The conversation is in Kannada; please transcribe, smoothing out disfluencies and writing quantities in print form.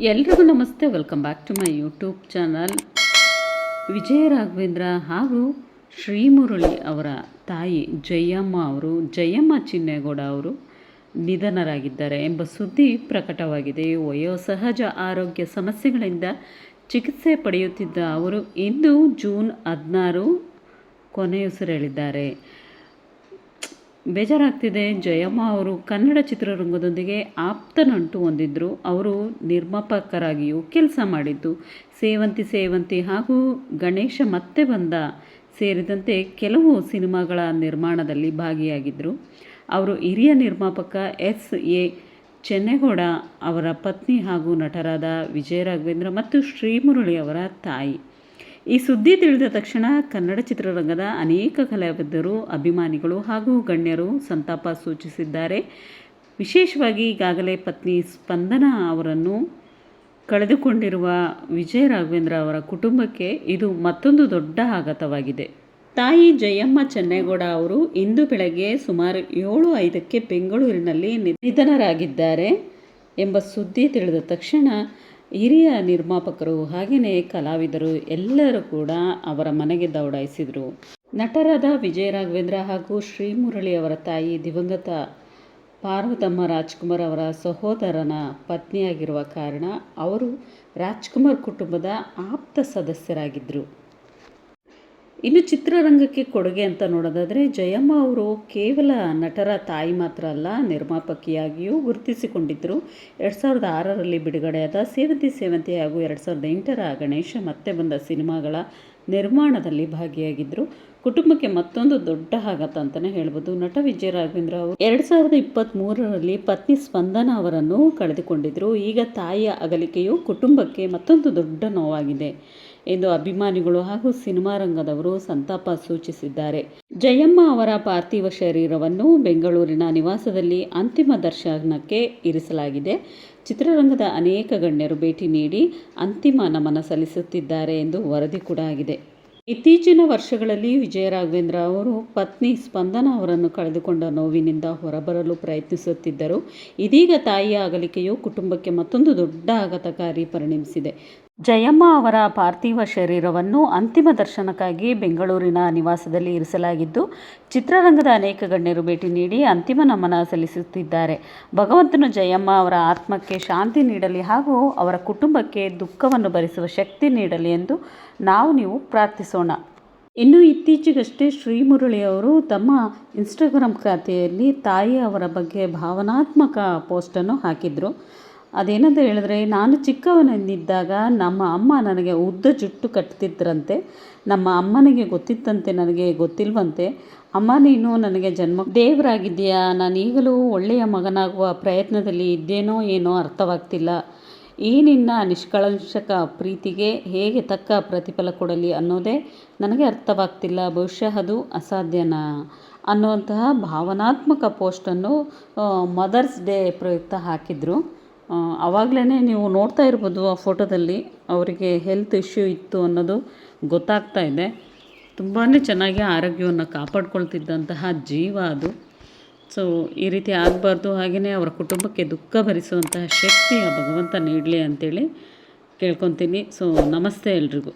ಎಲ್ರಿಗೂ ನಮಸ್ತೆ. Welcome back to my YouTube channel. Vijay Raghavendra ಹಾಗೂ ಶ್ರೀಮುರಳಿ ಅವರ ತಾಯಿ ಜಯಮ್ಮ ಚಿನ್ನೇಗೌಡ ಅವರು ನಿಧನರಾಗಿದ್ದಾರೆ ಎಂಬ ಸುದ್ದಿ ಪ್ರಕಟವಾಗಿದೆ. ವಯೋಸಹಜ ಆರೋಗ್ಯ ಸಮಸ್ಯೆಗಳಿಂದ ಚಿಕಿತ್ಸೆ ಪಡೆಯುತ್ತಿದ್ದ ಅವರು ಇಂದು ಜೂನ್ 16 ಕೊನೆಯುಸಿರೆಳಿದ್ದಾರೆ. ಬೇಜಾರಾಗ್ತಿದೆ. ಜಯಮ್ಮ ಅವರು ಕನ್ನಡ ಚಿತ್ರರಂಗದೊಂದಿಗೆ ಆಪ್ತ ನಂಟು ಹೊಂದಿದ್ರು. ಅವರು ನಿರ್ಮಾಪಕರಾಗಿಯೂ ಕೆಲಸ ಮಾಡಿದ್ದು ಸೇವಂತಿ ಹಾಗೂ ಗಣೇಶ ಮತ್ತೆ ಬಂದ ಸೇರಿದಂತೆ ಕೆಲವು ಸಿನಿಮಾಗಳ ನಿರ್ಮಾಣದಲ್ಲಿ ಭಾಗಿಯಾಗಿದ್ದರು. ಅವರು ಹಿರಿಯ ನಿರ್ಮಾಪಕ ಎಸ್.ಎ. ಚೆನ್ನೇಗೌಡ ಅವರ ಪತ್ನಿ ಹಾಗೂ ನಟರಾದ ವಿಜಯ ರಾಘವೇಂದ್ರ ಮತ್ತು ಶ್ರೀಮುರಳಿ ಅವರ ತಾಯಿ. ಈ ಸುದ್ದಿ ತಿಳಿದ ತಕ್ಷಣ ಕನ್ನಡ ಚಿತ್ರರಂಗದ ಅನೇಕ ಕಲಾವಿದರು, ಅಭಿಮಾನಿಗಳು ಹಾಗೂ ಗಣ್ಯರು ಸಂತಾಪ ಸೂಚಿಸಿದ್ದಾರೆ. ವಿಶೇಷವಾಗಿ ಈಗಾಗಲೇ ಪತ್ನಿ ಸ್ಪಂದನಾ ಅವರನ್ನು ಕಳೆದುಕೊಂಡಿರುವ ವಿಜಯ ರಾಘವೇಂದ್ರ ಅವರ ಕುಟುಂಬಕ್ಕೆ ಇದು ಮತ್ತೊಂದು ದೊಡ್ಡ ಆಘಾತವಾಗಿದೆ. ತಾಯಿ ಜಯಮ್ಮ ಚೆನ್ನೇಗೌಡ ಅವರು ಇಂದು ಬೆಳಗ್ಗೆ ಸುಮಾರು 7:05ಕ್ಕೆ ಬೆಂಗಳೂರಿನಲ್ಲಿ ನಿಧನರಾಗಿದ್ದಾರೆ ಎಂಬ ಸುದ್ದಿ ತಿಳಿದ ತಕ್ಷಣ ಹಿರಿಯ ನಿರ್ಮಾಪಕರು ಹಾಗೆಯೇ ಕಲಾವಿದರು ಎಲ್ಲರೂ ಕೂಡ ಅವರ ಮನೆಗೆ ದೌಡಾಯಿಸಿದರು. ನಟರಾದ ವಿಜಯ ರಾಘವೇಂದ್ರ ಹಾಗೂ ಶ್ರೀಮುರಳಿ ಅವರ ತಾಯಿ ದಿವಂಗತ ಪಾರ್ವತಮ್ಮ ರಾಜ್ಕುಮಾರ್ ಅವರ ಸಹೋದರನ ಪತ್ನಿಯಾಗಿರುವ ಕಾರಣ ಅವರು ರಾಜ್ಕುಮಾರ್ ಕುಟುಂಬದ ಆಪ್ತ ಸದಸ್ಯರಾಗಿದ್ದರು. ಇನ್ನು ಚಿತ್ರರಂಗಕ್ಕೆ ಕೊಡುಗೆ ಅಂತ ನೋಡೋದಾದರೆ ಜಯಮ್ಮ ಅವರು ಕೇವಲ ನಟರ ತಾಯಿ ಮಾತ್ರ ಅಲ್ಲ, ನಿರ್ಮಾಪಕಿಯಾಗಿಯೂ ಗುರುತಿಸಿಕೊಂಡಿದ್ದರು. 2006ರಲ್ಲಿ ಬಿಡುಗಡೆಯಾದ ಸೇವಂತಿ ಹಾಗೂ 2008ರ ಗಣೇಶ ಮತ್ತೆ ಬಂದ ಸಿನಿಮಾಗಳ ನಿರ್ಮಾಣದಲ್ಲಿ ಭಾಗಿಯಾಗಿದ್ದರು. ಕುಟುಂಬಕ್ಕೆ ಮತ್ತೊಂದು ದೊಡ್ಡ ಆಘಾತ ಅಂತಲೇ ಹೇಳ್ಬೋದು. ನಟ ವಿಜಯ ರಾಘವೇಂದ್ರ ಅವರು 2023ರಲ್ಲಿ ಪತ್ನಿ ಸ್ಪಂದನಾ ಅವರನ್ನು ಕಳೆದುಕೊಂಡಿದ್ದರು. ಈಗ ತಾಯಿಯ ಅಗಲಿಕೆಯು ಕುಟುಂಬಕ್ಕೆ ಮತ್ತೊಂದು ದೊಡ್ಡ ನೋವಾಗಿದೆ ಎಂದು ಅಭಿಮಾನಿಗಳು ಹಾಗೂ ಸಿನಿಮಾ ರಂಗದವರು ಸಂತಾಪ ಸೂಚಿಸಿದ್ದಾರೆ. ಜಯಮ್ಮ ಅವರ ಪಾರ್ಥಿವ ಶರೀರವನ್ನು ಬೆಂಗಳೂರಿನ ನಿವಾಸದಲ್ಲಿ ಅಂತಿಮ ದರ್ಶನಕ್ಕೆ ಇರಿಸಲಾಗಿದೆ. ಚಿತ್ರರಂಗದ ಅನೇಕ ಗಣ್ಯರು ಭೇಟಿ ನೀಡಿ ಅಂತಿಮ ನಮನ ಸಲ್ಲಿಸುತ್ತಿದ್ದಾರೆ ಎಂದು ವರದಿ ಕೂಡ ಆಗಿದೆ. ಇತ್ತೀಚಿನ ವರ್ಷಗಳಲ್ಲಿ ವಿಜಯ ರಾಘವೇಂದ್ರ ಅವರು ಪತ್ನಿ ಸ್ಪಂದನಾ ಅವರನ್ನು ಕಳೆದುಕೊಂಡ ನೋವಿನಿಂದ ಹೊರಬರಲು ಪ್ರಯತ್ನಿಸುತ್ತಿದ್ದರು. ಇದೀಗ ತಾಯಿಯ ಅಗಲಿಕೆಯು ಕುಟುಂಬಕ್ಕೆ ಮತ್ತೊಂದು ದೊಡ್ಡ ಆಘಾತಕಾರಿ ಪರಿಣಮಿಸಿದೆ. ಜಯಮ್ಮ ಅವರ ಪಾರ್ಥಿವ ಶರೀರವನ್ನು ಅಂತಿಮ ದರ್ಶನಕ್ಕಾಗಿ ಬೆಂಗಳೂರಿನ ನಿವಾಸದಲ್ಲಿ ಇರಿಸಲಾಗಿದ್ದು, ಚಿತ್ರರಂಗದ ಅನೇಕ ಗಣ್ಯರು ಭೇಟಿ ನೀಡಿ ಅಂತಿಮ ನಮನ ಸಲ್ಲಿಸುತ್ತಿದ್ದಾರೆ. ಭಗವಂತನು ಜಯಮ್ಮ ಅವರ ಆತ್ಮಕ್ಕೆ ಶಾಂತಿ ನೀಡಲಿ ಹಾಗೂ ಅವರ ಕುಟುಂಬಕ್ಕೆ ದುಃಖವನ್ನು ಭರಿಸುವ ಶಕ್ತಿ ನೀಡಲಿ ಎಂದು ನೀವು ಪ್ರಾರ್ಥಿಸೋಣ. ಇನ್ನು ಇತ್ತೀಚೆಗಷ್ಟೇ ಶ್ರೀಮುರಳಿ ಅವರು ತಮ್ಮ ಇನ್ಸ್ಟಾಗ್ರಾಮ್ ಖಾತೆಯಲ್ಲಿ ತಾಯಿ ಅವರ ಬಗ್ಗೆ ಭಾವನಾತ್ಮಕ ಪೋಸ್ಟನ್ನು ಹಾಕಿದರು. ಅದೇನಂತ ಹೇಳಿದ್ರೆ, ನಾನು ಚಿಕ್ಕವನಿದ್ದಾಗ ನಮ್ಮ ಅಮ್ಮ ನನಗೆ ಉದ್ದ ಜುಟ್ಟು ಕಟ್ತಿದ್ರಂತೆ. ನಮ್ಮ ಅಮ್ಮನಿಗೆ ಗೊತ್ತಿತ್ತಂತೆ, ನನಗೆ ಗೊತ್ತಿಲ್ವಂತೆ. ಅಮ್ಮ, ನೀನು ನನಗೆ ಜನ್ಮ ದೇವರಾಗಿದ್ದೀಯಾ. ನಾನೀಗಲೂ ಒಳ್ಳೆಯ ಮಗನಾಗುವ ಪ್ರಯತ್ನದಲ್ಲಿ ಇದ್ದೇನೋ ಏನೋ ಅರ್ಥವಾಗ್ತಿಲ್ಲ. ಈ ನಿನ್ನ ನಿಷ್ಕಳಂಕ ಪ್ರೀತಿಗೆ ಹೇಗೆ ತಕ್ಕ ಪ್ರತಿಫಲ ಕೊಡಲಿ ಅನ್ನೋದೇ ನನಗೆ ಅರ್ಥವಾಗ್ತಿಲ್ಲ. ಬಹುಶಃ ಅದು ಅಸಾಧ್ಯನಾ ಅನ್ನುವಂತಹ ಭಾವನಾತ್ಮಕ ಪೋಸ್ಟನ್ನು ಮದರ್ಸ್ ಡೇ ಪ್ರಯುಕ್ತ ಹಾಕಿದರು. ಆವಾಗಲೇ ನೀವು ನೋಡ್ತಾ ಇರ್ಬೋದು, ಆ ಫೋಟೋದಲ್ಲಿ ಅವರಿಗೆ ಹೆಲ್ತ್ ಇಶ್ಯೂ ಇತ್ತು ಅನ್ನೋದು ಗೊತ್ತಾಗ್ತಾ ಇದೆ. ತುಂಬಾ ಚೆನ್ನಾಗಿ ಆರೋಗ್ಯವನ್ನು ಕಾಪಾಡ್ಕೊಳ್ತಿದ್ದಂತಹ ಜೀವ ಅದು. ಸೊ ಈ ರೀತಿ ಆಗಬಾರ್ದು. ಹಾಗೆಯೇ ಅವರ ಕುಟುಂಬಕ್ಕೆ ದುಃಖ ಭರಿಸುವಂತಹ ಶಕ್ತಿ ಆ ಭಗವಂತ ನೀಡಲಿ ಅಂತೇಳಿ ಕೇಳ್ಕೊತೀನಿ. ಸೊ ನಮಸ್ತೆ ಎಲ್ರಿಗೂ.